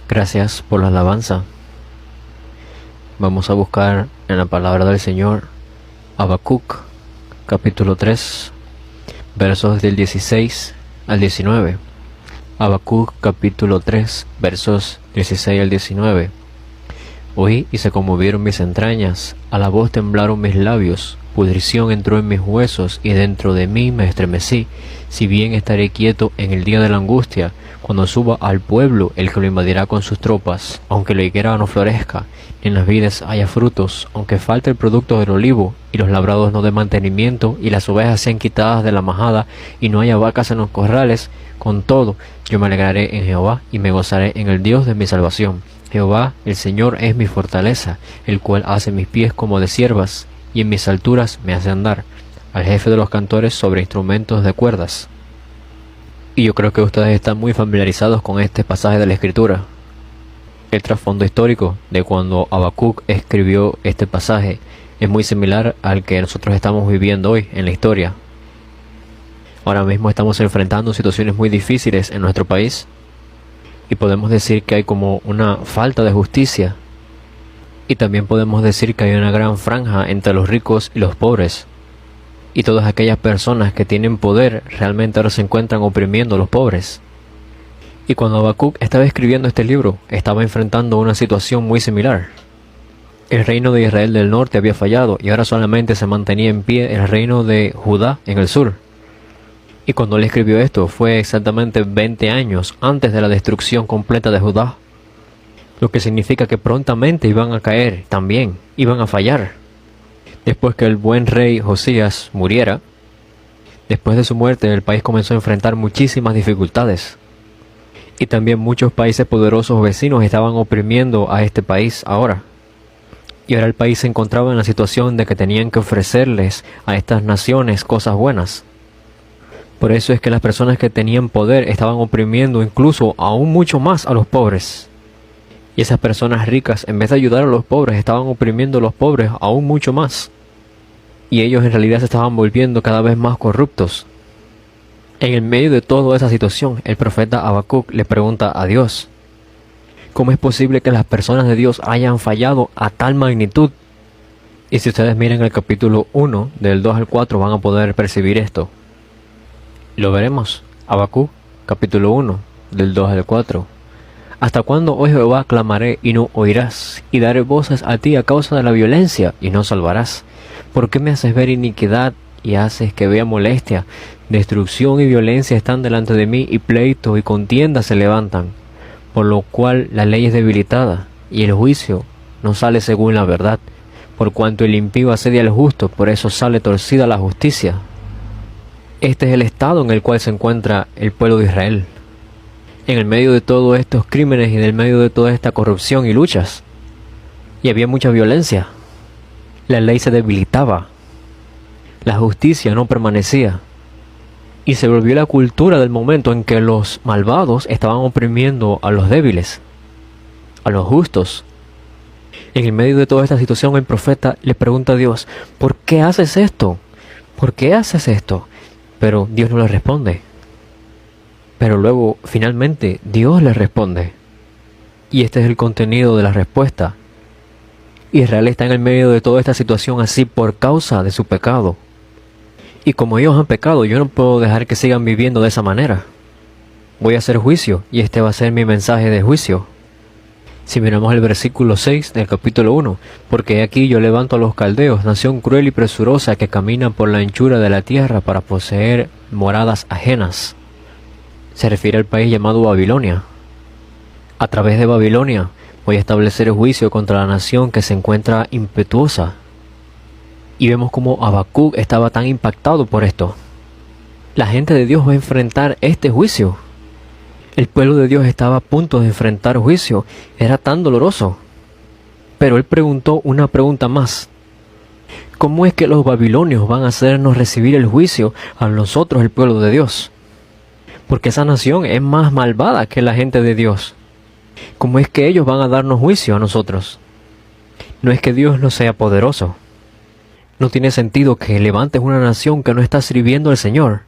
Gracias por la alabanza. Vamos a buscar en la palabra del Señor Habacuc, capítulo 3, versos del 16 al 19. Habacuc, capítulo 3, versos 16 al 19. Oí y se conmovieron mis entrañas, a la voz temblaron mis labios, pudrición entró en mis huesos y dentro de mí me estremecí. Si bien estaré quieto en el día de la angustia, cuando suba al pueblo el que lo invadirá con sus tropas, aunque la higuera no florezca, ni en las vides haya frutos, aunque falte el producto del olivo, y los labrados no den mantenimiento, y las ovejas sean quitadas de la majada, y no haya vacas en los corrales, con todo yo me alegraré en Jehová, y me gozaré en el Dios de mi salvación. Jehová, el Señor, es mi fortaleza, el cual hace mis pies como de ciervas, y en mis alturas me hace andar, al jefe de los cantores sobre instrumentos de cuerdas. Y yo creo que ustedes están muy familiarizados con este pasaje de la Escritura. El trasfondo histórico de cuando Habacuc escribió este pasaje es muy similar al que nosotros estamos viviendo hoy en la historia. Ahora mismo estamos enfrentando situaciones muy difíciles en nuestro país y podemos decir que hay como una falta de justicia, y también podemos decir que hay una gran franja entre los ricos y los pobres, y todas aquellas personas que tienen poder realmente ahora se encuentran oprimiendo a los pobres. Y cuando Habacuc estaba escribiendo este libro, estaba enfrentando una situación muy similar. El reino de Israel del norte había fallado y ahora solamente se mantenía en pie el reino de Judá en el sur. Y cuando él escribió esto fue exactamente 20 años antes de la destrucción completa de Judá, lo que significa que prontamente iban a caer también, iban a fallar. Después que el buen rey Josías muriera, después de su muerte el país comenzó a enfrentar muchísimas dificultades. Y también muchos países poderosos vecinos estaban oprimiendo a este país ahora. Y ahora el país se encontraba en la situación de que tenían que ofrecerles a estas naciones cosas buenas. Por eso es que las personas que tenían poder estaban oprimiendo incluso aún mucho más a los pobres. Y esas personas ricas, en vez de ayudar a los pobres, estaban oprimiendo a los pobres aún mucho más. Y ellos en realidad se estaban volviendo cada vez más corruptos. En el medio de toda esa situación, el profeta Habacuc le pregunta a Dios: ¿cómo es posible que las personas de Dios hayan fallado a tal magnitud? Y si ustedes miran el capítulo 1, del 2 al 4, van a poder percibir esto. Lo veremos. Habacuc, capítulo 1, del 2 al 4. ¿Hasta cuándo, oh Jehová, clamaré y no oirás? Y daré voces a ti a causa de la violencia y no salvarás. ¿Por qué me haces ver iniquidad y haces que vea molestia? Destrucción y violencia están delante de mí, y pleito y contienda se levantan, por lo cual la ley es debilitada, y el juicio no sale según la verdad. Por cuanto el impío asedia al justo, por eso sale torcida la justicia. Este es el estado en el cual se encuentra el pueblo de Israel. En el medio de todos estos crímenes y en el medio de toda esta corrupción y luchas. Y había mucha violencia. La ley se debilitaba. La justicia no permanecía. Y se volvió la cultura del momento en que los malvados estaban oprimiendo a los débiles, a los justos. En el medio de toda esta situación el profeta le pregunta a Dios: ¿por qué haces esto? ¿Por qué haces esto? Pero Dios no le responde. Pero luego, finalmente, Dios le responde. Y este es el contenido de la respuesta. Israel está en el medio de toda esta situación así por causa de su pecado. Y como ellos han pecado, yo no puedo dejar que sigan viviendo de esa manera. Voy a hacer juicio, y este va a ser mi mensaje de juicio. Si miramos el versículo 6 del capítulo 1, porque aquí yo levanto a los caldeos, nación cruel y presurosa que camina por la anchura de la tierra para poseer moradas ajenas. Se refiere al país llamado Babilonia. A través de Babilonia voy a establecer juicio contra la nación que se encuentra impetuosa. Y vemos cómo Habacuc estaba tan impactado por esto. La gente de Dios va a enfrentar este juicio. El pueblo de Dios estaba a punto de enfrentar juicio. Era tan doloroso. Pero él preguntó una pregunta más. ¿Cómo es que los babilonios van a hacernos recibir el juicio a nosotros, el pueblo de Dios? Porque esa nación es más malvada que la gente de Dios. ¿Cómo es que ellos van a darnos juicio a nosotros? No es que Dios no sea poderoso. No tiene sentido que levantes una nación que no está sirviendo al Señor.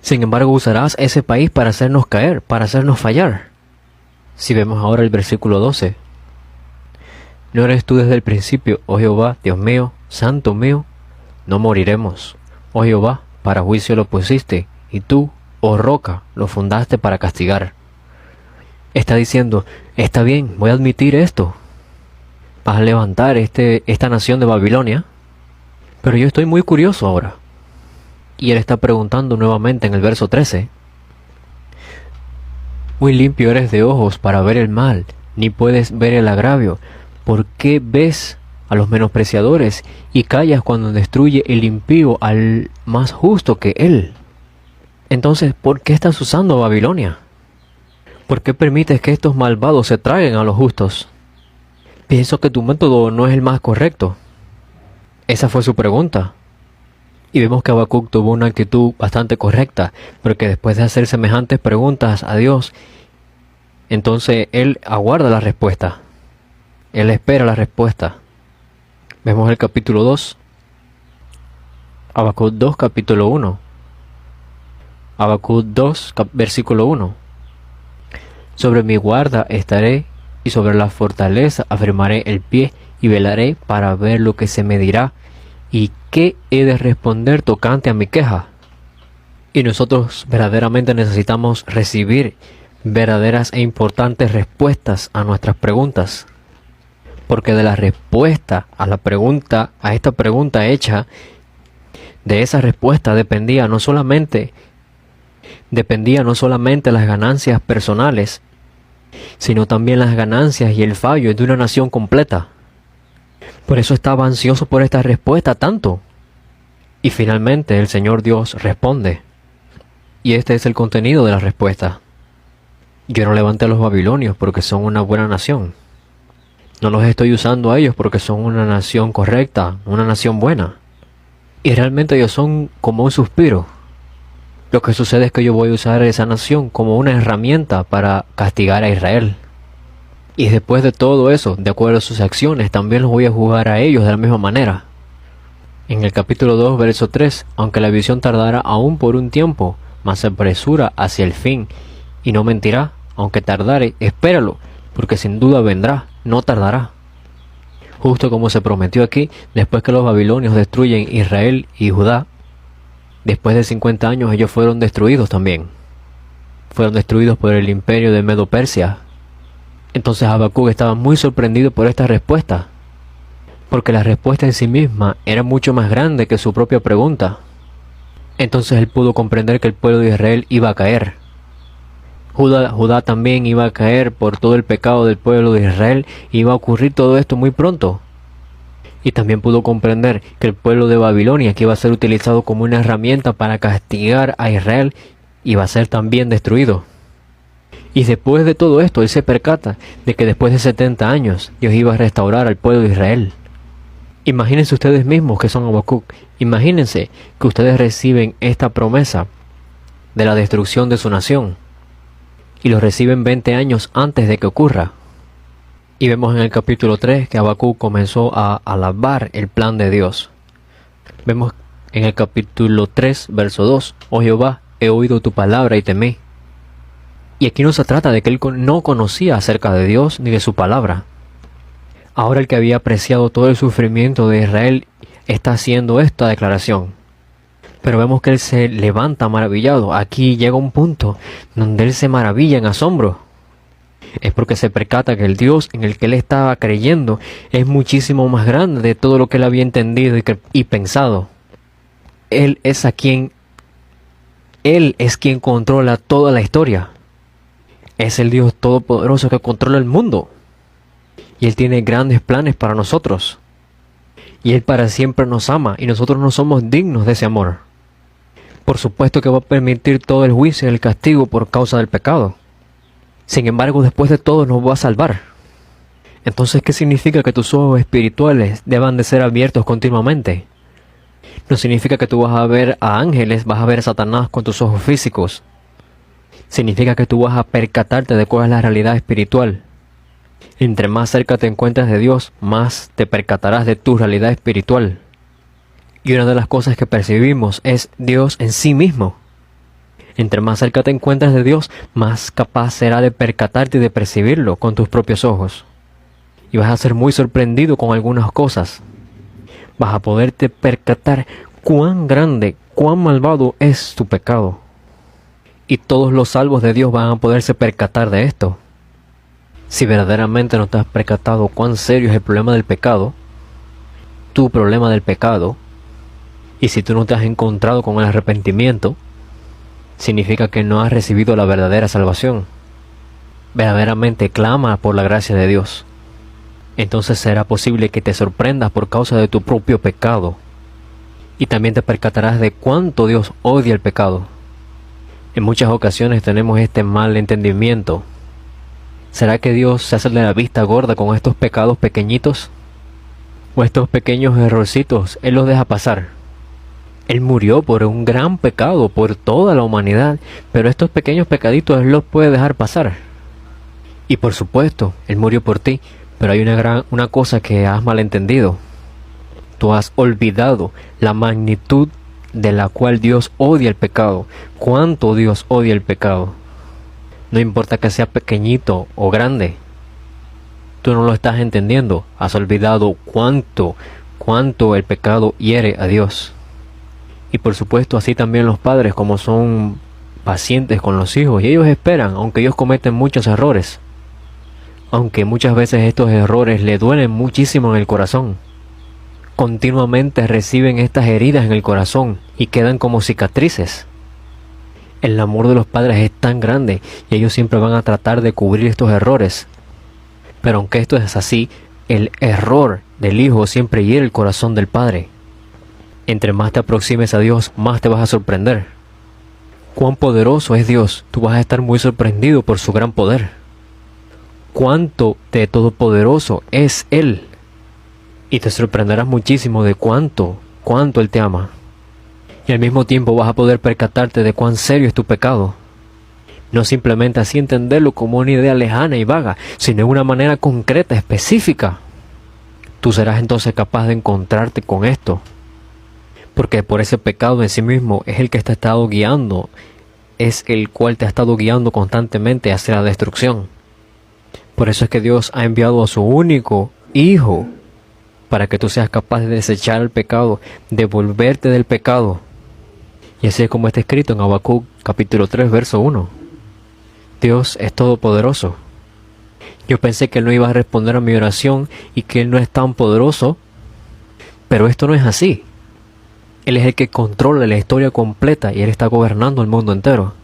Sin embargo, usarás ese país para hacernos caer, para hacernos fallar. Si vemos ahora el versículo 12. ¿No eres tú desde el principio, oh Jehová, Dios mío, santo mío? No moriremos. Oh Jehová, para juicio lo pusiste, y tú, oh roca, lo fundaste para castigar. Está diciendo, está bien, voy a admitir esto. Vas a levantar esta nación de Babilonia, pero yo estoy muy curioso ahora. Y él está preguntando nuevamente en el verso 13. Muy limpio eres de ojos para ver el mal, ni puedes ver el agravio. ¿Por qué ves a los menospreciadores y callas cuando destruye el impío al más justo que él? Entonces, ¿por qué estás usando Babilonia? ¿Por qué permites que estos malvados se traguen a los justos? Pienso que tu método no es el más correcto. Esa fue su pregunta. Y vemos que Habacuc tuvo una actitud bastante correcta, porque después de hacer semejantes preguntas a Dios, entonces él aguarda la respuesta. Él espera la respuesta. Vemos el capítulo 2. Habacuc 2, capítulo 1. Habacuc 2, versículo 1. Sobre mi guarda estaré, y sobre la fortaleza afirmaré el pie, y velaré para ver lo que se me dirá, y qué he de responder tocante a mi queja. Y nosotros verdaderamente necesitamos recibir verdaderas e importantes respuestas a nuestras preguntas. Porque de la respuesta a la pregunta, a esta pregunta hecha, de esa respuesta dependía no solamente las ganancias personales, sino también las ganancias y el fallo de una nación completa. Por eso estaba ansioso por esta respuesta tanto. Y finalmente el Señor Dios responde. Y este es el contenido de la respuesta. Yo no levanté a los babilonios porque son una buena nación. No los estoy usando a ellos porque son una nación correcta, una nación buena. Y realmente ellos son como un suspiro. Lo que sucede es que yo voy a usar a esa nación como una herramienta para castigar a Israel. Y después de todo eso, de acuerdo a sus acciones, también los voy a juzgar a ellos de la misma manera. En el capítulo 2, verso 3, aunque la visión tardara aún por un tiempo, mas se apresura hacia el fin, y no mentirá, aunque tardare, espéralo, porque sin duda vendrá, no tardará. Justo como se prometió aquí, después que los babilonios destruyen Israel y Judá, después de 50 años ellos fueron destruidos también. Fueron destruidos por el imperio de Medo-Persia. Entonces Habacuc estaba muy sorprendido por esta respuesta, porque la respuesta en sí misma era mucho más grande que su propia pregunta. Entonces él pudo comprender que el pueblo de Israel iba a caer. Judá también iba a caer por todo el pecado del pueblo de Israel, y iba a ocurrir todo esto muy pronto. Y también pudo comprender que el pueblo de Babilonia, que iba a ser utilizado como una herramienta para castigar a Israel, iba a ser también destruido. Y después de todo esto, él se percata de que después de 70 años, Dios iba a restaurar al pueblo de Israel. Imagínense ustedes mismos que son Habacuc. Imagínense que ustedes reciben esta promesa de la destrucción de su nación. Y lo reciben 20 años antes de que ocurra. Y vemos en el capítulo 3 que Habacuc comenzó a alabar el plan de Dios. Vemos en el capítulo 3, verso 2, oh Jehová, he oído tu palabra y temí. Y aquí no se trata de que él no conocía acerca de Dios ni de su palabra. Ahora el que había apreciado todo el sufrimiento de Israel está haciendo esta declaración. Pero vemos que él se levanta maravillado. Aquí llega un punto donde él se maravilla en asombro. Es porque se percata que el Dios en el que él estaba creyendo es muchísimo más grande de todo lo que él había entendido y pensado. Él es quien controla toda la historia. Es el Dios todopoderoso que controla el mundo. Y Él tiene grandes planes para nosotros. Y Él para siempre nos ama, y nosotros no somos dignos de ese amor. Por supuesto que va a permitir todo el juicio y el castigo por causa del pecado. Sin embargo, después de todo nos va a salvar. Entonces, ¿qué significa que tus ojos espirituales deban de ser abiertos continuamente? No significa que tú vas a ver a ángeles, vas a ver a Satanás con tus ojos físicos. Significa que tú vas a percatarte de cuál es la realidad espiritual. Entre más cerca te encuentres de Dios, más te percatarás de tu realidad espiritual. Y una de las cosas que percibimos es Dios en sí mismo. Entre más cerca te encuentres de Dios, más capaz será de percatarte y de percibirlo con tus propios ojos. Y vas a ser muy sorprendido con algunas cosas. Vas a poderte percatar cuán grande, cuán malvado es tu pecado. Y todos los salvos de Dios van a poderse percatar de esto. Si verdaderamente no te has percatado cuán serio es el problema del pecado, tu problema del pecado, y si tú no te has encontrado con el arrepentimiento, significa que no has recibido la verdadera salvación. Verdaderamente clama por la gracia de Dios. Entonces será posible que te sorprendas por causa de tu propio pecado. Y también te percatarás de cuánto Dios odia el pecado. En muchas ocasiones tenemos este mal entendimiento. ¿Será que Dios se hace de la vista gorda con estos pecados pequeñitos? ¿O estos pequeños errorcitos Él los deja pasar? Él murió por un gran pecado, por toda la humanidad, pero estos pequeños pecaditos Él los puede dejar pasar. Y por supuesto, Él murió por ti, pero hay una cosa que has malentendido. Tú has olvidado la magnitud de la cual Dios odia el pecado. Cuánto Dios odia el pecado. No importa que sea pequeñito o grande. Tú no lo estás entendiendo. Has olvidado cuánto el pecado hiere a Dios. Y por supuesto así también los padres, como son pacientes con los hijos, y ellos esperan, aunque ellos cometen muchos errores. Aunque muchas veces estos errores le duelen muchísimo en el corazón. Continuamente reciben estas heridas en el corazón y quedan como cicatrices. El amor de los padres es tan grande y ellos siempre van a tratar de cubrir estos errores. Pero aunque esto es así, el error del hijo siempre hiere el corazón del padre. Entre más te aproximes a Dios, más te vas a sorprender. Cuán poderoso es Dios, tú vas a estar muy sorprendido por su gran poder. Cuánto de todopoderoso es Él. Y te sorprenderás muchísimo de cuánto Él te ama. Y al mismo tiempo vas a poder percatarte de cuán serio es tu pecado. No simplemente así entenderlo como una idea lejana y vaga, sino de una manera concreta, específica. Tú serás entonces capaz de encontrarte con esto. Porque por ese pecado en sí mismo es el que te ha estado guiando, es el cual te ha estado guiando constantemente hacia la destrucción. Por eso es que Dios ha enviado a su único Hijo, para que tú seas capaz de desechar el pecado, de volverte del pecado. Y así es como está escrito en Habacuc capítulo 3 verso 1. Dios es todopoderoso. Yo pensé que Él no iba a responder a mi oración y que Él no es tan poderoso, pero esto no es así. Él es el que controla la historia completa y Él está gobernando el mundo entero.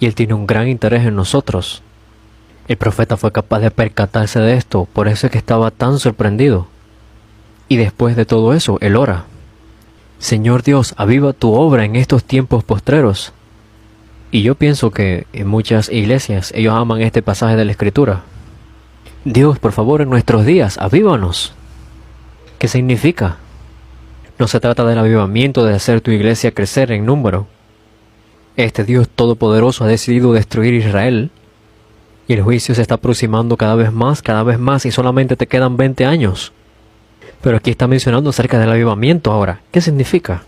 Y Él tiene un gran interés en nosotros. El profeta fue capaz de percatarse de esto, por eso es que estaba tan sorprendido. Y después de todo eso, Él ora: Señor Dios, aviva tu obra en estos tiempos postreros. Y yo pienso que en muchas iglesias ellos aman este pasaje de la Escritura. Dios, por favor, en nuestros días, avívanos. ¿Qué significa? No se trata del avivamiento de hacer tu iglesia crecer en número. Este Dios todopoderoso ha decidido destruir Israel. Y el juicio se está aproximando cada vez más, y solamente te quedan 20 años. Pero aquí está mencionando acerca del avivamiento ahora. ¿Qué significa?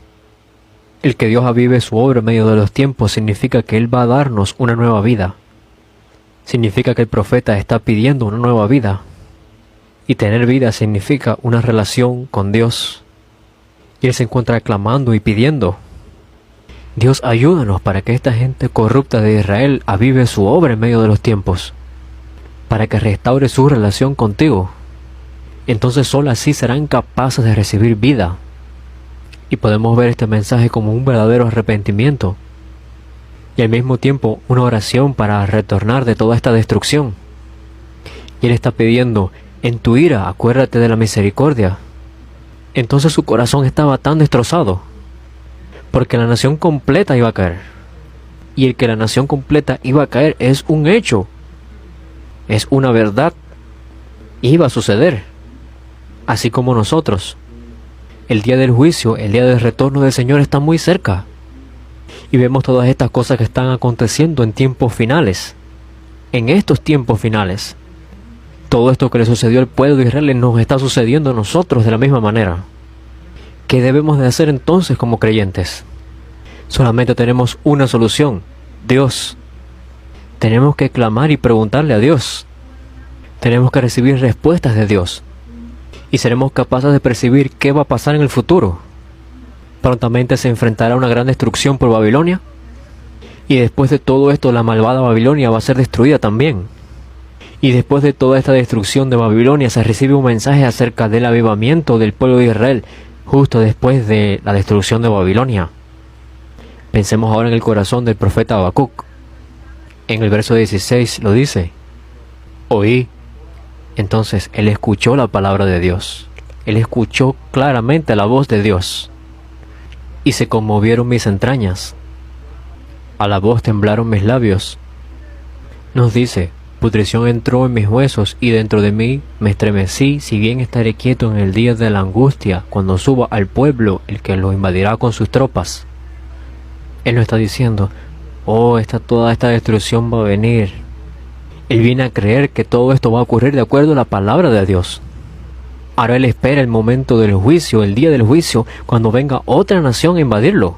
El que Dios avive su obra en medio de los tiempos significa que Él va a darnos una nueva vida. Significa que el profeta está pidiendo una nueva vida. Y tener vida significa una relación con Dios. Y Él se encuentra clamando y pidiendo: Dios, ayúdanos para que esta gente corrupta de Israel avive su obra en medio de los tiempos, para que restaure su relación contigo. Entonces solo así serán capaces de recibir vida. Y podemos ver este mensaje como un verdadero arrepentimiento y al mismo tiempo una oración para retornar de toda esta destrucción. Y Él está pidiendo: en tu ira acuérdate de la misericordia. Entonces su corazón estaba tan destrozado porque la nación completa iba a caer. Y el que la nación completa iba a caer es un hecho, es una verdad, iba a suceder. Así como nosotros, el día del juicio, el día del retorno del Señor está muy cerca. Y vemos todas estas cosas que están aconteciendo en tiempos finales. En estos tiempos finales, todo esto que le sucedió al pueblo de Israel nos está sucediendo a nosotros de la misma manera. ¿Qué debemos de hacer entonces como creyentes? Solamente tenemos una solución: Dios. Tenemos que clamar y preguntarle a Dios. Tenemos que recibir respuestas de Dios. Y seremos capaces de percibir qué va a pasar en el futuro. Prontamente se enfrentará a una gran destrucción por Babilonia. Y después de todo esto, la malvada Babilonia va a ser destruida también. Y después de toda esta destrucción de Babilonia, se recibe un mensaje acerca del avivamiento del pueblo de Israel, justo después de la destrucción de Babilonia. Pensemos ahora en el corazón del profeta Habacuc. En el verso 16 lo dice: oí. Entonces él escuchó la palabra de Dios. Él escuchó claramente la voz de Dios. Y se conmovieron mis entrañas. A la voz temblaron mis labios. Nos dice: pudrición entró en mis huesos y dentro de mí me estremecí, si bien estaré quieto en el día de la angustia, cuando suba al pueblo el que lo invadirá con sus tropas. Él no está diciendo: toda esta destrucción va a venir. Él viene a creer que todo esto va a ocurrir de acuerdo a la palabra de Dios. Ahora él espera el momento del juicio, el día del juicio, cuando venga otra nación a invadirlo.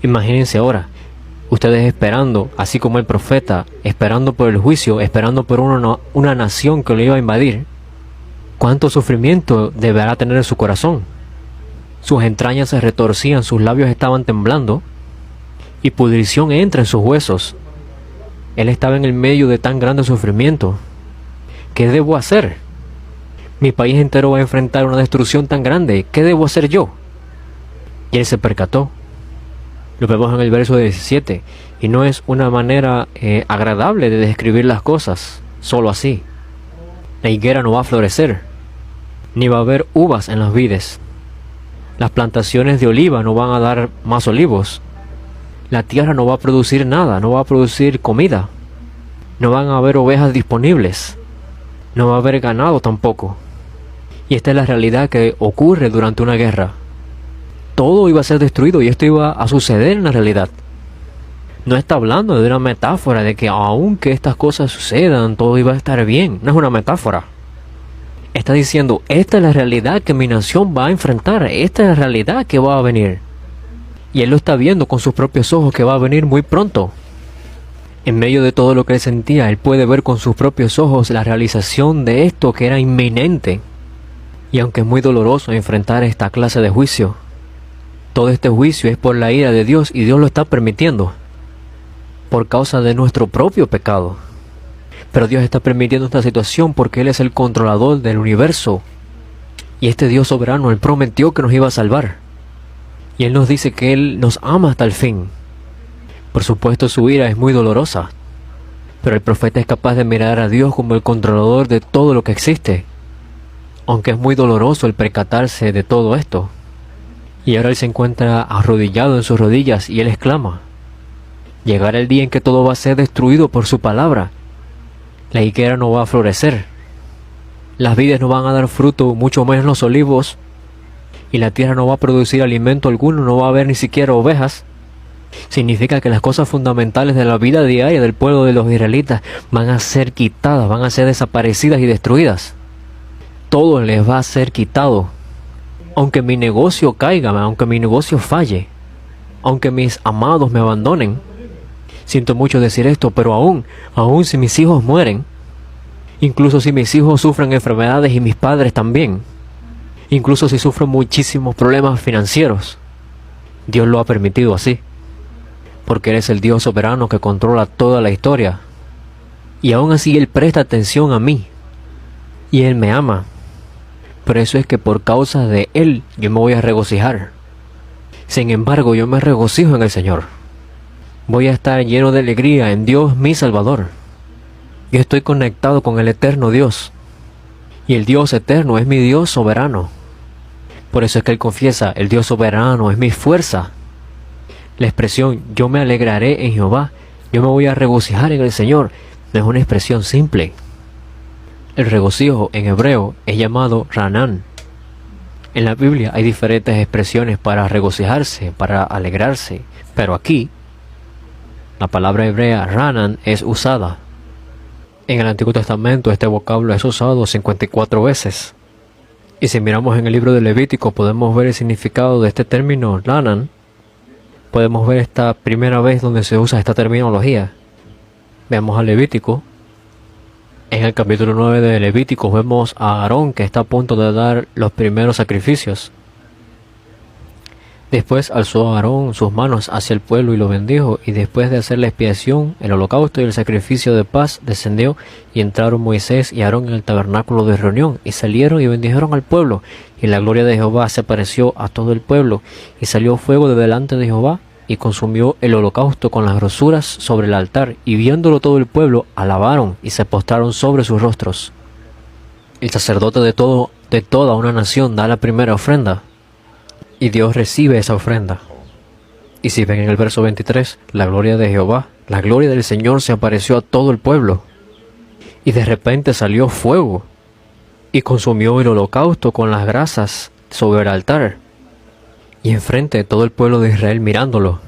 Imagínense ahora, ustedes esperando, así como el profeta, esperando por el juicio, esperando por una nación que lo iba a invadir. ¿Cuánto sufrimiento deberá tener en su corazón? Sus entrañas se retorcían, sus labios estaban temblando, y pudrición entra en sus huesos. Él estaba en el medio de tan grande sufrimiento. ¿Qué debo hacer? Mi país entero va a enfrentar una destrucción tan grande. ¿Qué debo hacer yo? Y él se percató. Lo vemos en el verso 17. Y no es una manera agradable de describir las cosas, solo así. La higuera no va a florecer, ni va a haber uvas en las vides. Las plantaciones de oliva no van a dar más olivos. La tierra no va a producir nada, no va a producir comida. No van a haber ovejas disponibles. No va a haber ganado tampoco. Y esta es la realidad que ocurre durante una guerra. Todo iba a ser destruido y esto iba a suceder en la realidad. No está hablando de una metáfora de que aunque estas cosas sucedan, todo iba a estar bien. No es una metáfora. Está diciendo: esta es la realidad que mi nación va a enfrentar. Esta es la realidad que va a venir. Y él lo está viendo con sus propios ojos, que va a venir muy pronto. En medio de todo lo que él sentía, él puede ver con sus propios ojos la realización de esto que era inminente. Y aunque es muy doloroso enfrentar esta clase de juicio, todo este juicio es por la ira de Dios y Dios lo está permitiendo por causa de nuestro propio pecado. Pero Dios está permitiendo esta situación porque Él es el controlador del universo. Y este Dios soberano, Él prometió que nos iba a salvar. Y Él nos dice que Él nos ama hasta el fin. Por supuesto, su ira es muy dolorosa, pero el profeta es capaz de mirar a Dios como el controlador de todo lo que existe, aunque es muy doloroso el percatarse de todo esto. Y ahora él se encuentra arrodillado en sus rodillas y él exclama: llegará el día en que todo va a ser destruido por su palabra. La higuera no va a florecer, las vides no van a dar fruto, mucho menos los olivos, y la tierra no va a producir alimento alguno, no va a haber ni siquiera ovejas. Significa que las cosas fundamentales de la vida diaria del pueblo de los israelitas van a ser quitadas, van a ser desaparecidas y destruidas. Todo les va a ser quitado. Aunque mi negocio caiga, aunque mi negocio falle, aunque mis amados me abandonen. Siento mucho decir esto, pero aún si mis hijos mueren, incluso si mis hijos sufren enfermedades y mis padres también, incluso si sufren muchísimos problemas financieros, Dios lo ha permitido así, porque Él es el Dios soberano que controla toda la historia. Y aún así Él presta atención a mí, y Él me ama. Por eso es que por causa de Él yo me voy a regocijar. Sin embargo, yo me regocijo en el Señor. Voy a estar lleno de alegría en Dios mi Salvador. Yo estoy conectado con el eterno Dios. Y el Dios eterno es mi Dios soberano. Por eso es que Él confiesa: el Dios soberano es mi fuerza. La expresión yo me alegraré en Jehová, yo me voy a regocijar en el Señor, no es una expresión simple. El regocijo en hebreo es llamado ranán. En la Biblia hay diferentes expresiones para regocijarse, para alegrarse, pero aquí la palabra hebrea ranán es usada. En el Antiguo Testamento este vocablo es usado 54 veces. Y si miramos en el libro de Levítico podemos ver el significado de este término ranán. podemos ver esta primera vez donde se usa esta terminología. Veamos a Levítico. En el capítulo 9 de Levítico vemos a Aarón que está a punto de dar los primeros sacrificios. Después alzó Aarón sus manos hacia el pueblo y lo bendijo, y después de hacer la expiación, el holocausto y el sacrificio de paz, descendió, y entraron Moisés y Aarón en el tabernáculo de reunión, y salieron y bendijeron al pueblo, y la gloria de Jehová se apareció a todo el pueblo, y salió fuego de delante de Jehová, y consumió el holocausto con las grosuras sobre el altar, y viéndolo todo el pueblo, alabaron y se postraron sobre sus rostros. El sacerdote de toda una nación da la primera ofrenda, y Dios recibe esa ofrenda. Y si ven en el verso 23, la gloria de Jehová, la gloria del Señor se apareció a todo el pueblo, y de repente salió fuego, y consumió el holocausto con las grasas sobre el altar, y enfrente de todo el pueblo de Israel mirándolo.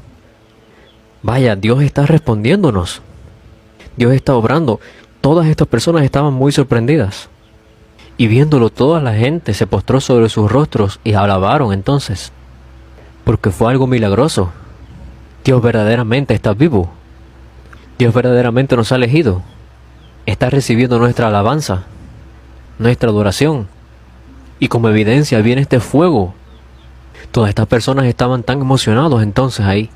Vaya, Dios está respondiéndonos. Dios está obrando. Todas estas personas estaban muy sorprendidas. Y viéndolo toda la gente se postró sobre sus rostros y alabaron entonces. Porque fue algo milagroso. Dios verdaderamente está vivo. Dios verdaderamente nos ha elegido. Está recibiendo nuestra alabanza, nuestra adoración. Y como evidencia viene este fuego. Todas estas personas estaban tan emocionados entonces ahí.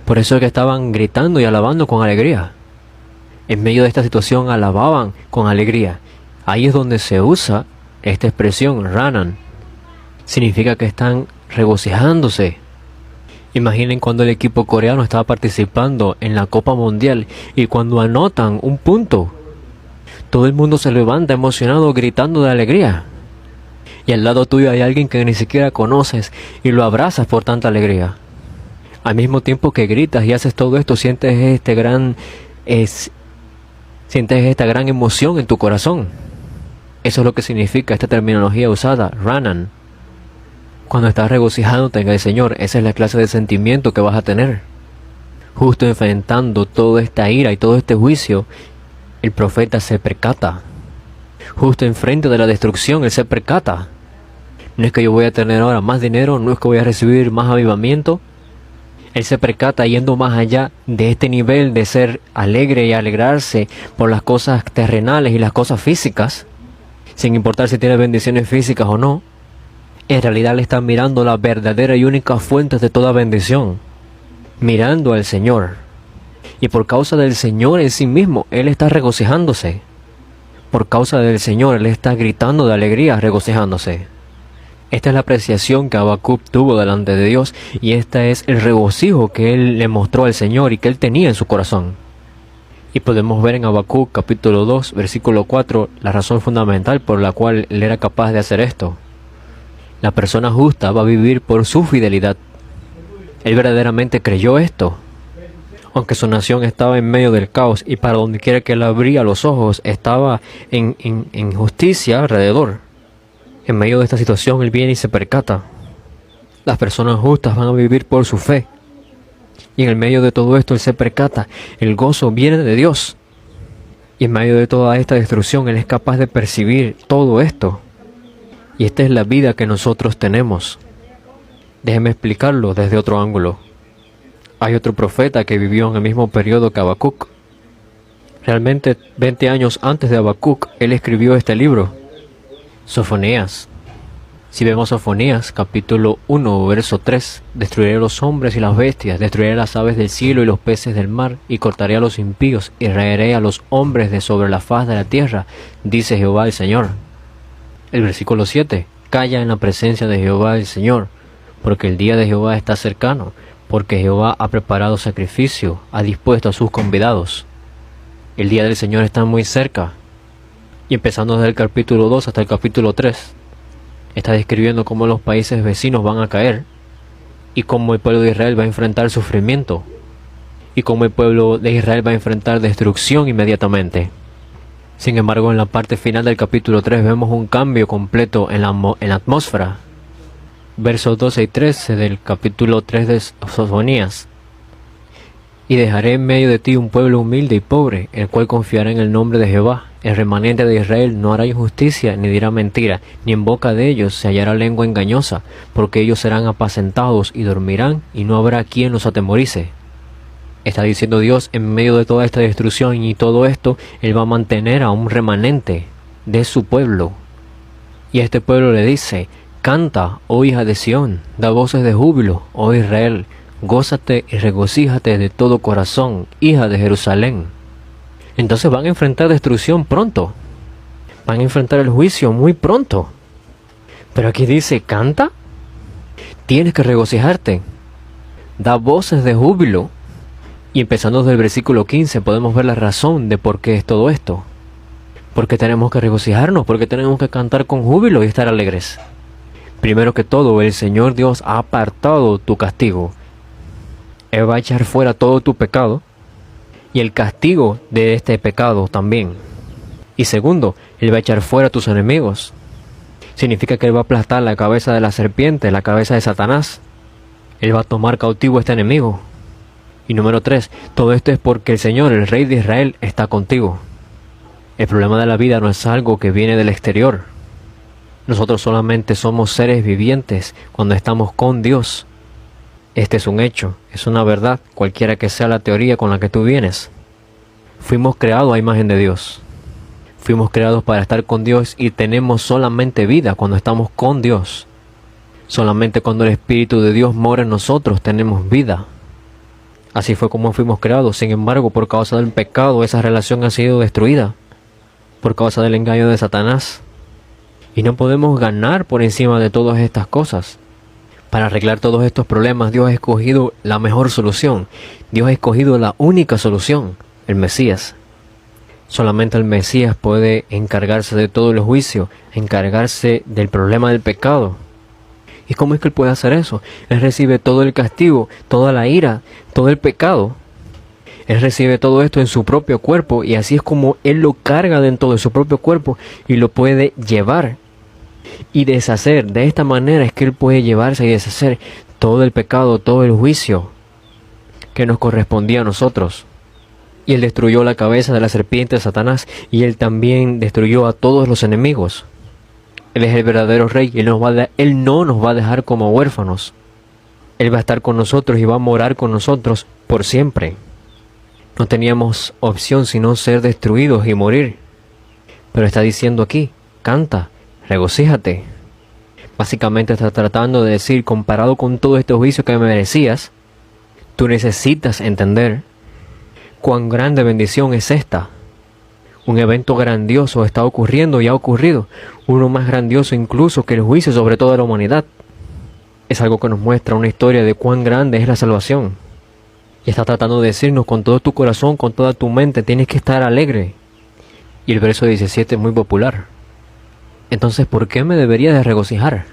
Por eso es que estaban gritando y alabando con alegría. En medio de esta situación alababan con alegría. Ahí es donde se usa esta expresión, ranan. Significa que están regocijándose. Imaginen cuando el equipo coreano estaba participando en la Copa Mundial y cuando anotan un punto, todo el mundo se levanta emocionado gritando de alegría. Y al lado tuyo hay alguien que ni siquiera conoces y lo abrazas por tanta alegría. Al mismo tiempo que gritas y haces todo esto, sientes esta gran emoción en tu corazón. Eso es lo que significa esta terminología usada, ranan. Cuando estás regocijándote en el Señor, esa es la clase de sentimiento que vas a tener. Justo enfrentando toda esta ira y todo este juicio, el profeta se percata. Justo enfrente de la destrucción, él se percata. No es que yo voy a tener ahora más dinero, no es que voy a recibir más avivamiento. Él se percata yendo más allá de este nivel de ser alegre y alegrarse por las cosas terrenales y las cosas físicas, sin importar si tiene bendiciones físicas o no. En realidad le está mirando la verdadera y única fuente de toda bendición, mirando al Señor. Y por causa del Señor en sí mismo, él está regocijándose. Por causa del Señor, él está gritando de alegría, regocijándose. Esta es la apreciación que Habacuc tuvo delante de Dios, y este es el regocijo que él le mostró al Señor y que él tenía en su corazón. Y podemos ver en Habacuc capítulo 2, versículo 4, la razón fundamental por la cual él era capaz de hacer esto. La persona justa va a vivir por su fidelidad. Él verdaderamente creyó esto. Aunque su nación estaba en medio del caos y para donde quiera que él abría los ojos estaba en justicia alrededor. En medio de esta situación él viene y se percata. Las personas justas van a vivir por su fe. Y en el medio de todo esto él se percata. El gozo viene de Dios. Y en medio de toda esta destrucción él es capaz de percibir todo esto. Y esta es la vida que nosotros tenemos. Déjeme explicarlo desde otro ángulo. Hay otro profeta que vivió en el mismo periodo que Habacuc. Realmente 20 años antes de Habacuc él escribió este libro, Sofonías. Si vemos Sofonías, capítulo 1, verso 3, destruiré a los hombres y las bestias, destruiré las aves del cielo y los peces del mar, y cortaré a los impíos, y raeré a los hombres de sobre la faz de la tierra, dice Jehová el Señor. El versículo 7, calla en la presencia de Jehová el Señor, porque el día de Jehová está cercano, porque Jehová ha preparado sacrificio, ha dispuesto a sus convidados. El día del Señor está muy cerca. Y empezando desde el capítulo 2 hasta el capítulo 3, está describiendo cómo los países vecinos van a caer, y cómo el pueblo de Israel va a enfrentar sufrimiento, y cómo el pueblo de Israel va a enfrentar destrucción inmediatamente. Sin embargo, en la parte final del capítulo 3 vemos un cambio completo en la atmósfera. Versos 12 y 13 del capítulo 3 de Sofonías. Y dejaré en medio de ti un pueblo humilde y pobre, el cual confiará en el nombre de Jehová. El remanente de Israel no hará injusticia, ni dirá mentira, ni en boca de ellos se hallará lengua engañosa, porque ellos serán apacentados y dormirán, y no habrá quien los atemorice. Está diciendo Dios, en medio de toda esta destrucción y todo esto, Él va a mantener a un remanente de su pueblo. Y a este pueblo le dice: canta, oh hija de Sión, da voces de júbilo, oh Israel, gózate y regocíjate de todo corazón, hija de Jerusalén. Entonces van a enfrentar destrucción pronto. Van a enfrentar el juicio muy pronto. Pero aquí dice, canta. Tienes que regocijarte. Da voces de júbilo. Y empezando desde el versículo 15 podemos ver la razón de por qué es todo esto. Porque tenemos que regocijarnos, porque tenemos que cantar con júbilo y estar alegres. Primero que todo, el Señor Dios ha apartado tu castigo. Él va a echar fuera todo tu pecado y el castigo de este pecado también. Y segundo, Él va a echar fuera a tus enemigos. Significa que Él va a aplastar la cabeza de la serpiente, la cabeza de Satanás. Él va a tomar cautivo a este enemigo. Y número 3, todo esto es porque el Señor, el Rey de Israel, está contigo. El problema de la vida no es algo que viene del exterior. Nosotros solamente somos seres vivientes cuando estamos con Dios. Este es un hecho, es una verdad, cualquiera que sea la teoría con la que tú vienes. Fuimos creados a imagen de Dios. Fuimos creados para estar con Dios y tenemos solamente vida cuando estamos con Dios. Solamente cuando el Espíritu de Dios mora en nosotros tenemos vida. Así fue como fuimos creados. Sin embargo, por causa del pecado, esa relación ha sido destruida. Por causa del engaño de Satanás. Y no podemos ganar por encima de todas estas cosas. Para arreglar todos estos problemas, Dios ha escogido la mejor solución. Dios ha escogido la única solución, el Mesías. Solamente el Mesías puede encargarse de todo el juicio, encargarse del problema del pecado. ¿Y cómo es que Él puede hacer eso? Él recibe todo el castigo, toda la ira, todo el pecado. Él recibe todo esto en su propio cuerpo y así es como Él lo carga dentro de su propio cuerpo y lo puede llevar y deshacer. De esta manera es que Él puede llevarse y deshacer todo el pecado, todo el juicio que nos correspondía a nosotros. Y Él destruyó la cabeza de la serpiente de Satanás y Él también destruyó a todos los enemigos. Él es el verdadero Rey y Él no nos va a dejar como huérfanos. Él va a estar con nosotros y va a morar con nosotros por siempre. No teníamos opción sino ser destruidos y morir. Pero está diciendo aquí, canta, regocíjate. Básicamente está tratando de decir, comparado con todo este juicio que me merecías, tú necesitas entender cuán grande bendición es esta. Un evento grandioso está ocurriendo y ha ocurrido. Uno más grandioso incluso que el juicio sobre toda la humanidad. Es algo que nos muestra una historia de cuán grande es la salvación. Y está tratando de decirnos con todo tu corazón, con toda tu mente, tienes que estar alegre. Y el verso 17 es muy popular. Entonces, ¿por qué me debería de regocijar?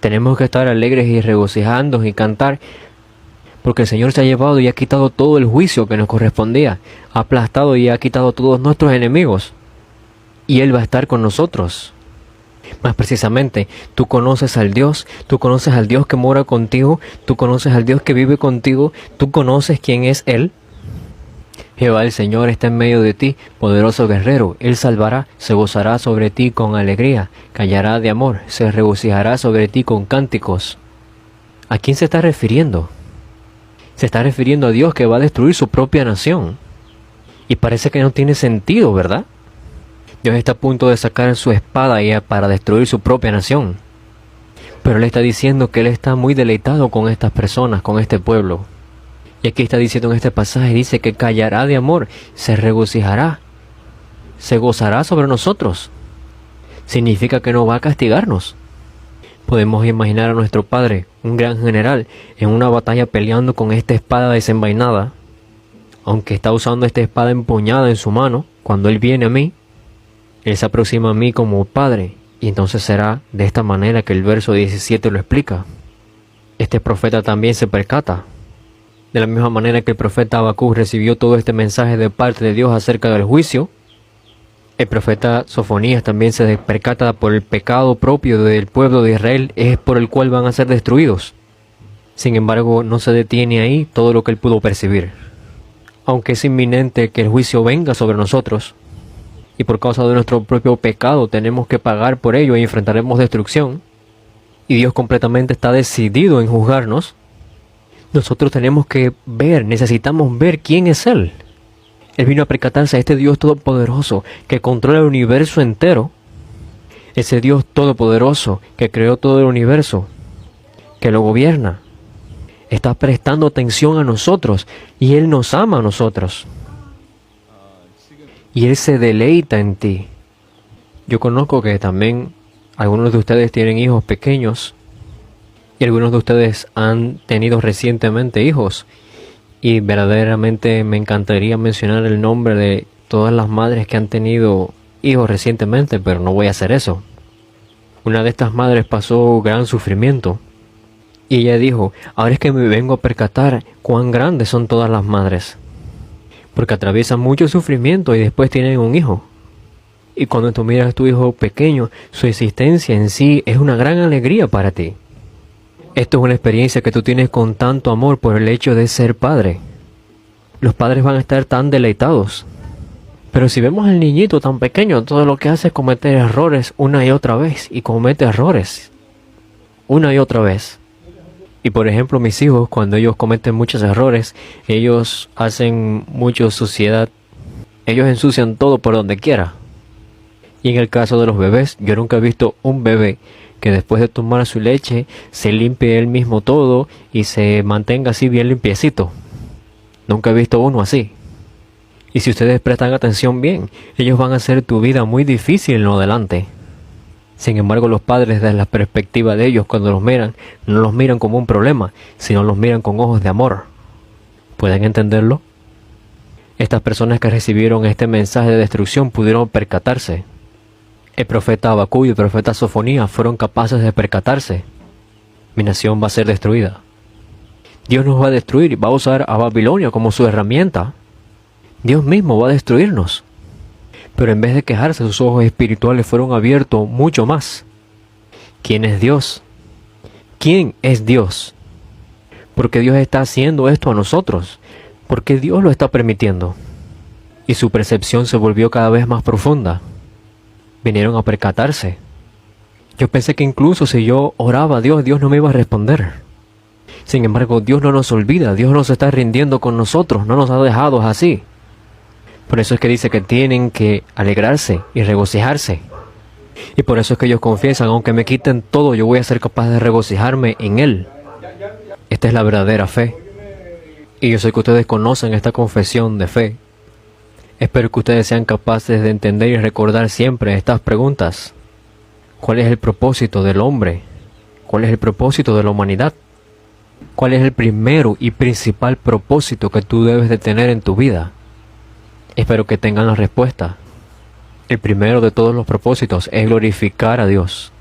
Tenemos que estar alegres y regocijando y cantar, porque el Señor se ha llevado y ha quitado todo el juicio que nos correspondía, ha aplastado y ha quitado todos nuestros enemigos, y Él va a estar con nosotros. Más precisamente, tú conoces al Dios que mora contigo, tú conoces al Dios que vive contigo, tú conoces quién es Él. Jehová el Señor está en medio de ti, poderoso guerrero. Él salvará, se gozará sobre ti con alegría, callará de amor, se regocijará sobre ti con cánticos. ¿A quién se está refiriendo? Se está refiriendo a Dios que va a destruir su propia nación. Y parece que no tiene sentido, ¿verdad? Dios está a punto de sacar su espada para destruir su propia nación. Pero Él está diciendo que Él está muy deleitado con estas personas, con este pueblo. Y aquí está diciendo en este pasaje, dice que callará de amor, se regocijará, se gozará sobre nosotros. Significa que no va a castigarnos. Podemos imaginar a nuestro Padre, un gran general, en una batalla peleando con esta espada desenvainada. Aunque está usando esta espada empuñada en su mano, cuando Él viene a mí, Él se aproxima a mí como Padre. Y entonces será de esta manera que el verso 17 lo explica. Este profeta también se percata. De la misma manera que el profeta Habacuc recibió todo este mensaje de parte de Dios acerca del juicio, el profeta Sofonías también se percata por el pecado propio del pueblo de Israel, es por el cual van a ser destruidos. Sin embargo, no se detiene ahí todo lo que él pudo percibir. Aunque es inminente que el juicio venga sobre nosotros, y por causa de nuestro propio pecado tenemos que pagar por ello y enfrentaremos destrucción, y Dios completamente está decidido en juzgarnos, nosotros tenemos que ver, necesitamos ver quién es Él. Él vino a percatarse a este Dios todopoderoso que controla el universo entero, ese Dios todopoderoso que creó todo el universo, que lo gobierna. Está prestando atención a nosotros y Él nos ama a nosotros. Y Él se deleita en ti. Yo conozco que también algunos de ustedes tienen hijos pequeños y algunos de ustedes han tenido recientemente hijos. Y verdaderamente me encantaría mencionar el nombre de todas las madres que han tenido hijos recientemente, pero no voy a hacer eso. Una de estas madres pasó gran sufrimiento. Y ella dijo, ahora es que me vengo a percatar cuán grandes son todas las madres. Porque atraviesan mucho sufrimiento y después tienen un hijo. Y cuando tú miras a tu hijo pequeño, su existencia en sí es una gran alegría para ti. Esto es una experiencia que tú tienes con tanto amor por el hecho de ser padre. Los padres van a estar tan deleitados. Pero si vemos al niñito tan pequeño, todo lo que hace es cometer errores una y otra vez. Y comete errores una y otra vez. Y por ejemplo, mis hijos, cuando ellos cometen muchos errores, ellos hacen mucha suciedad. Ellos ensucian todo por donde quiera. Y en el caso de los bebés, yo nunca he visto un bebé que después de tomar su leche se limpie él mismo todo y se mantenga así bien limpiecito. Nunca he visto uno así. Y si ustedes prestan atención bien, ellos van a hacer tu vida muy difícil en lo adelante. Sin embargo, los padres, desde la perspectiva de ellos, cuando los miran, no los miran como un problema, sino los miran con ojos de amor. ¿Pueden entenderlo? Estas personas que recibieron este mensaje de destrucción pudieron percatarse. El profeta Habacuc y el profeta Sofonía fueron capaces de percatarse. Mi nación va a ser destruida. Dios nos va a destruir y va a usar a Babilonia como su herramienta. Dios mismo va a destruirnos. Pero en vez de quejarse, sus ojos espirituales fueron abiertos mucho más. ¿Quién es Dios? ¿Quién es Dios? ¿Por qué Dios está haciendo esto a nosotros? ¿Por qué Dios lo está permitiendo? Y su percepción se volvió cada vez más profunda. Vinieron a percatarse. Yo pensé que incluso si yo oraba a Dios, Dios no me iba a responder. Sin embargo, Dios no nos olvida, Dios nos está rindiendo con nosotros, no nos ha dejado así. Por eso es que dice que tienen que alegrarse y regocijarse. Y por eso es que ellos confiesan, aunque me quiten todo, yo voy a ser capaz de regocijarme en Él. Esta es la verdadera fe. Y yo sé que ustedes conocen esta confesión de fe. Espero que ustedes sean capaces de entender y recordar siempre estas preguntas. ¿Cuál es el propósito del hombre? ¿Cuál es el propósito de la humanidad? ¿Cuál es el primero y principal propósito que tú debes de tener en tu vida? Espero que tengan la respuesta. El primero de todos los propósitos es glorificar a Dios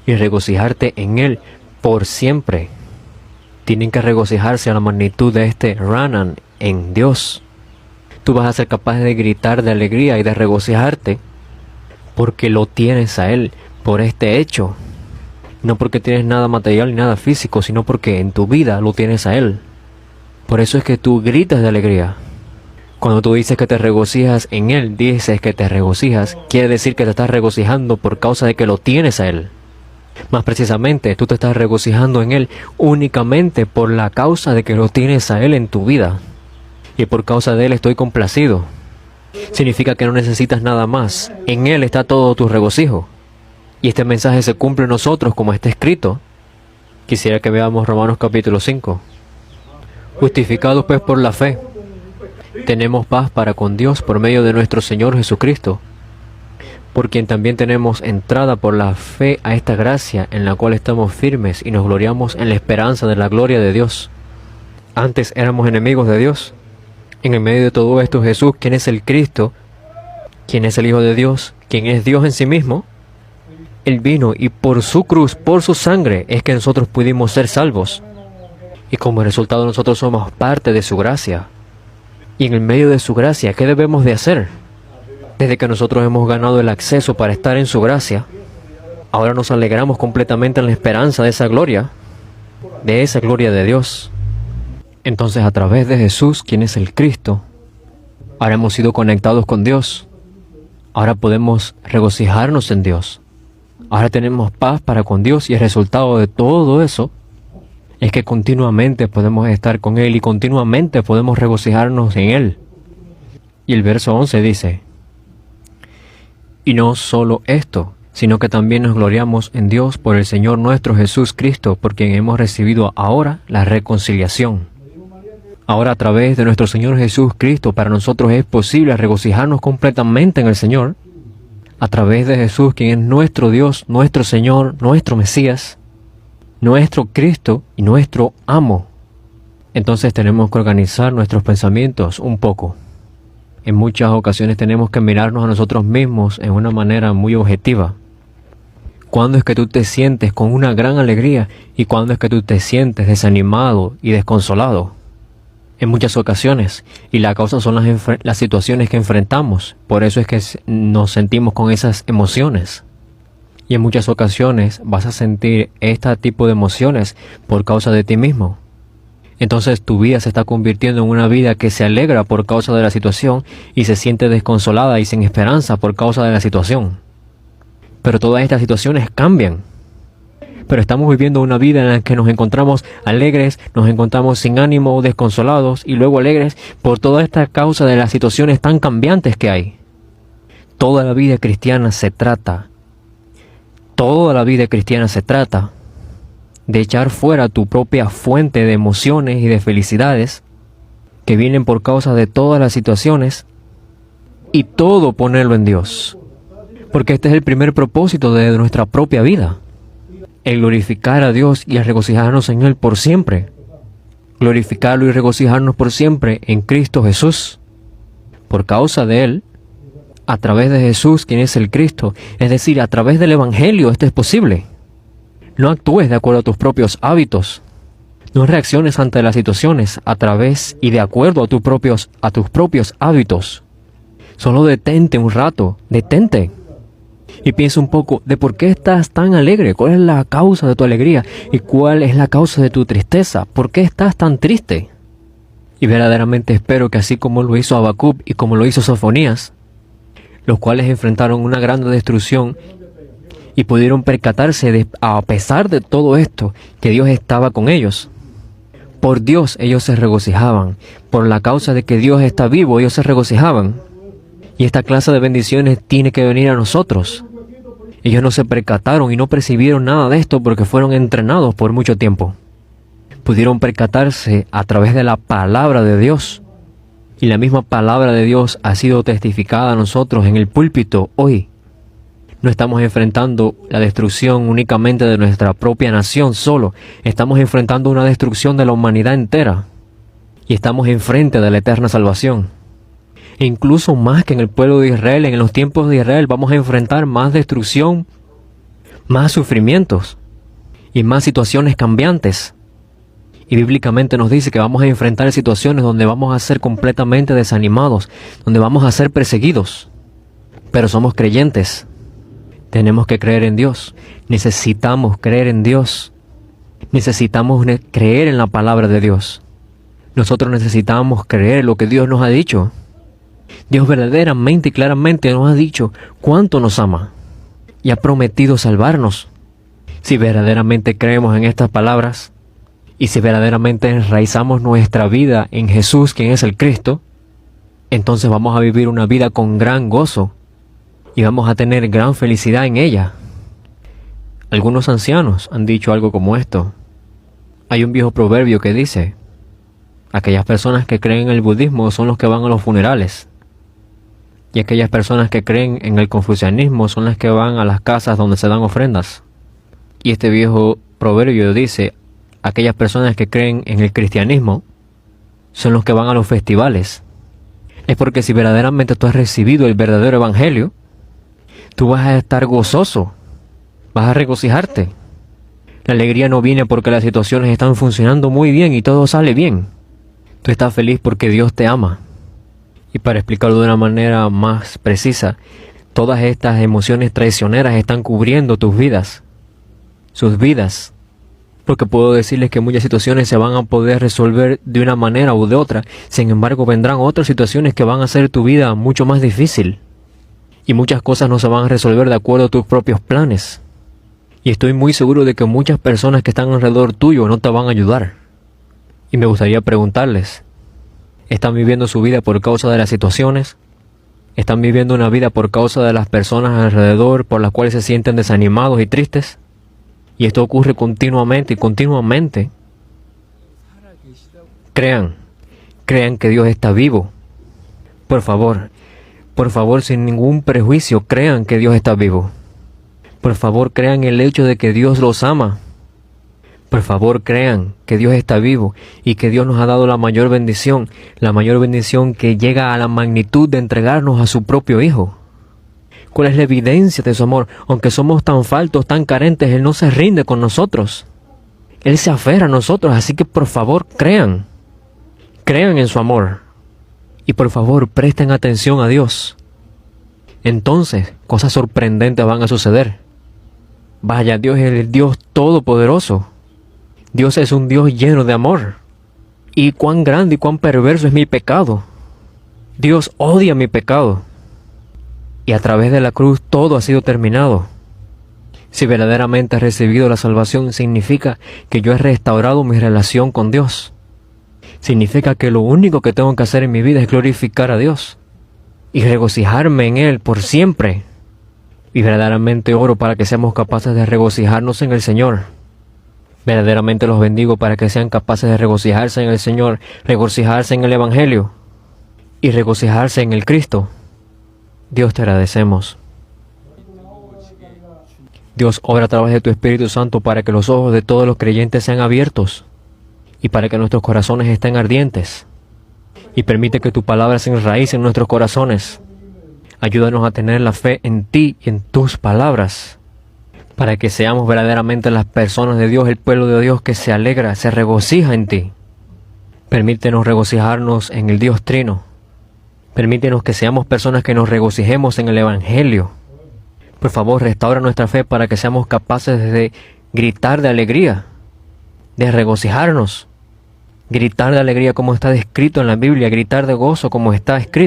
y regocijarte en Él por siempre. Tienen que regocijarse a la magnitud de este Ranan en Dios. Tú vas a ser capaz de gritar de alegría y de regocijarte porque lo tienes a Él por este hecho. No porque tienes nada material ni nada físico, sino porque en tu vida lo tienes a Él. Por eso es que tú gritas de alegría. Cuando tú dices que te regocijas en Él, dices que te regocijas, quiere decir que te estás regocijando por causa de que lo tienes a Él. Más precisamente, tú te estás regocijando en Él únicamente por la causa de que lo tienes a Él en tu vida. Y por causa de Él estoy complacido. Significa que no necesitas nada más. En Él está todo tu regocijo. Y este mensaje se cumple en nosotros como está escrito. Quisiera que veamos Romanos capítulo 5. Justificados pues por la fe, tenemos paz para con Dios por medio de nuestro Señor Jesucristo, por quien también tenemos entrada por la fe a esta gracia en la cual estamos firmes y nos gloriamos en la esperanza de la gloria de Dios. Antes éramos enemigos de Dios. En el medio de todo esto Jesús, quien es el Cristo, quien es el Hijo de Dios, quien es Dios en sí mismo, Él vino y por su cruz, por su sangre, es que nosotros pudimos ser salvos. Y como resultado nosotros somos parte de su gracia. Y en el medio de su gracia, ¿qué debemos de hacer? Desde que nosotros hemos ganado el acceso para estar en su gracia, ahora nos alegramos completamente en la esperanza de esa gloria. de esa gloria de Dios. Entonces, a través de Jesús, quien es el Cristo, ahora hemos sido conectados con Dios. Ahora podemos regocijarnos en Dios. Ahora tenemos paz para con Dios, y el resultado de todo eso es que continuamente podemos estar con Él y continuamente podemos regocijarnos en Él. Y el verso 11 dice: y no solo esto, sino que también nos gloriamos en Dios por el Señor nuestro Jesús Cristo, por quien hemos recibido ahora la reconciliación. Ahora, a través de nuestro Señor Jesús Cristo, para nosotros es posible regocijarnos completamente en el Señor, a través de Jesús, quien es nuestro Dios, nuestro Señor, nuestro Mesías, nuestro Cristo y nuestro amo. Entonces tenemos que organizar nuestros pensamientos un poco. En muchas ocasiones tenemos que mirarnos a nosotros mismos en una manera muy objetiva. ¿Cuándo es que tú te sientes con una gran alegría y cuándo es que tú te sientes desanimado y desconsolado? En muchas ocasiones, y la causa son las situaciones que enfrentamos. Por eso es que nos sentimos con esas emociones. Y en muchas ocasiones vas a sentir este tipo de emociones por causa de ti mismo. Entonces tu vida se está convirtiendo en una vida que se alegra por causa de la situación y se siente desconsolada y sin esperanza por causa de la situación. Pero todas estas situaciones cambian. Pero estamos viviendo una vida en la que nos encontramos alegres, nos encontramos sin ánimo, desconsolados y luego alegres por toda esta causa de las situaciones tan cambiantes que hay. Toda la vida cristiana se trata de echar fuera tu propia fuente de emociones y de felicidades que vienen por causa de todas las situaciones y todo ponerlo en Dios. Porque este es el primer propósito de nuestra propia vida. El glorificar a Dios y el regocijarnos en Él por siempre. Glorificarlo y regocijarnos por siempre en Cristo Jesús. Por causa de Él, a través de Jesús, quien es el Cristo, es decir, a través del Evangelio, esto es posible. No actúes de acuerdo a tus propios hábitos. No reacciones ante las situaciones a través y de acuerdo a tus propios hábitos. Solo detente un rato, detente. Y piensa un poco de por qué estás tan alegre, cuál es la causa de tu alegría y cuál es la causa de tu tristeza, por qué estás tan triste. Y verdaderamente espero que así como lo hizo Habacuc y como lo hizo Sofonías, los cuales enfrentaron una gran destrucción y pudieron percatarse a pesar de todo esto, que Dios estaba con ellos. Por Dios ellos se regocijaban, por la causa de que Dios está vivo ellos se regocijaban. Y esta clase de bendiciones tiene que venir a nosotros. Ellos no se percataron y no percibieron nada de esto porque fueron entrenados por mucho tiempo. Pudieron percatarse a través de la palabra de Dios. Y la misma palabra de Dios ha sido testificada a nosotros en el púlpito hoy. No estamos enfrentando la destrucción únicamente de nuestra propia nación solo. Estamos enfrentando una destrucción de la humanidad entera. Y estamos enfrente de la eterna salvación. E incluso más que en el pueblo de Israel, en los tiempos de Israel vamos a enfrentar más destrucción, más sufrimientos y más situaciones cambiantes. Y bíblicamente nos dice que vamos a enfrentar situaciones donde vamos a ser completamente desanimados, donde vamos a ser perseguidos. Pero somos creyentes. Tenemos que creer en Dios. Necesitamos creer en Dios. Necesitamos creer en la palabra de Dios. Nosotros necesitamos creer lo que Dios nos ha dicho. Dios verdaderamente y claramente nos ha dicho cuánto nos ama y ha prometido salvarnos. Si verdaderamente creemos en estas palabras y si verdaderamente enraizamos nuestra vida en Jesús, quien es el Cristo, entonces vamos a vivir una vida con gran gozo y vamos a tener gran felicidad en ella. Algunos ancianos han dicho algo como esto. Hay un viejo proverbio que dice: aquellas personas que creen en el budismo son los que van a los funerales. Y aquellas personas que creen en el confucianismo son las que van a las casas donde se dan ofrendas. Y este viejo proverbio dice: aquellas personas que creen en el cristianismo son los que van a los festivales. Es porque si verdaderamente tú has recibido el verdadero evangelio, tú vas a estar gozoso, vas a regocijarte. La alegría no viene porque las situaciones están funcionando muy bien y todo sale bien. Tú estás feliz porque Dios te ama. Y para explicarlo de una manera más precisa, todas estas emociones traicioneras están cubriendo tus vidas, sus vidas. porque puedo decirles que muchas situaciones se van a poder resolver de una manera u de otra. Sin embargo, vendrán otras situaciones que van a hacer tu vida mucho más difícil. Y muchas cosas no se van a resolver de acuerdo a tus propios planes. Y estoy muy seguro de que muchas personas que están alrededor tuyo no te van a ayudar. Y me gustaría preguntarles, ¿están viviendo su vida por causa de las situaciones? ¿Están viviendo una vida por causa de las personas alrededor por las cuales se sienten desanimados y tristes? Y esto ocurre continuamente y continuamente. Crean que Dios está vivo. Por favor, sin ningún prejuicio, crean que Dios está vivo. Por favor, crean el hecho de que Dios los ama. Por favor, crean que Dios está vivo y que Dios nos ha dado la mayor bendición que llega a la magnitud de entregarnos a su propio Hijo. ¿Cuál es la evidencia de su amor? Aunque somos tan faltos, tan carentes, Él no se rinde con nosotros. Él se aferra a nosotros, así que por favor crean en su amor. Y por favor presten atención a Dios. Entonces, cosas sorprendentes van a suceder. Vaya, Dios es el Dios todopoderoso. Dios es un Dios lleno de amor. Y cuán grande y cuán perverso es mi pecado. Dios odia mi pecado. Y a través de la cruz todo ha sido terminado. Si verdaderamente he recibido la salvación, significa que yo he restaurado mi relación con Dios. Significa que lo único que tengo que hacer en mi vida es glorificar a Dios y regocijarme en Él por siempre. Y verdaderamente oro para que seamos capaces de regocijarnos en el Señor. Verdaderamente los bendigo para que sean capaces de regocijarse en el Señor, regocijarse en el Evangelio y regocijarse en el Cristo. Dios, te agradecemos. Dios, obra a través de tu Espíritu Santo para que los ojos de todos los creyentes sean abiertos y para que nuestros corazones estén ardientes. Y permite que tu palabra se enraíce en nuestros corazones. Ayúdanos a tener la fe en ti y en tus palabras, para que seamos verdaderamente las personas de Dios, el pueblo de Dios que se alegra, se regocija en ti. Permítenos regocijarnos en el Dios Trino. Permítenos que seamos personas que nos regocijemos en el Evangelio. Por favor, restaura nuestra fe para que seamos capaces de gritar de alegría, de regocijarnos, gritar de alegría como está descrito en la Biblia, gritar de gozo como está escrito.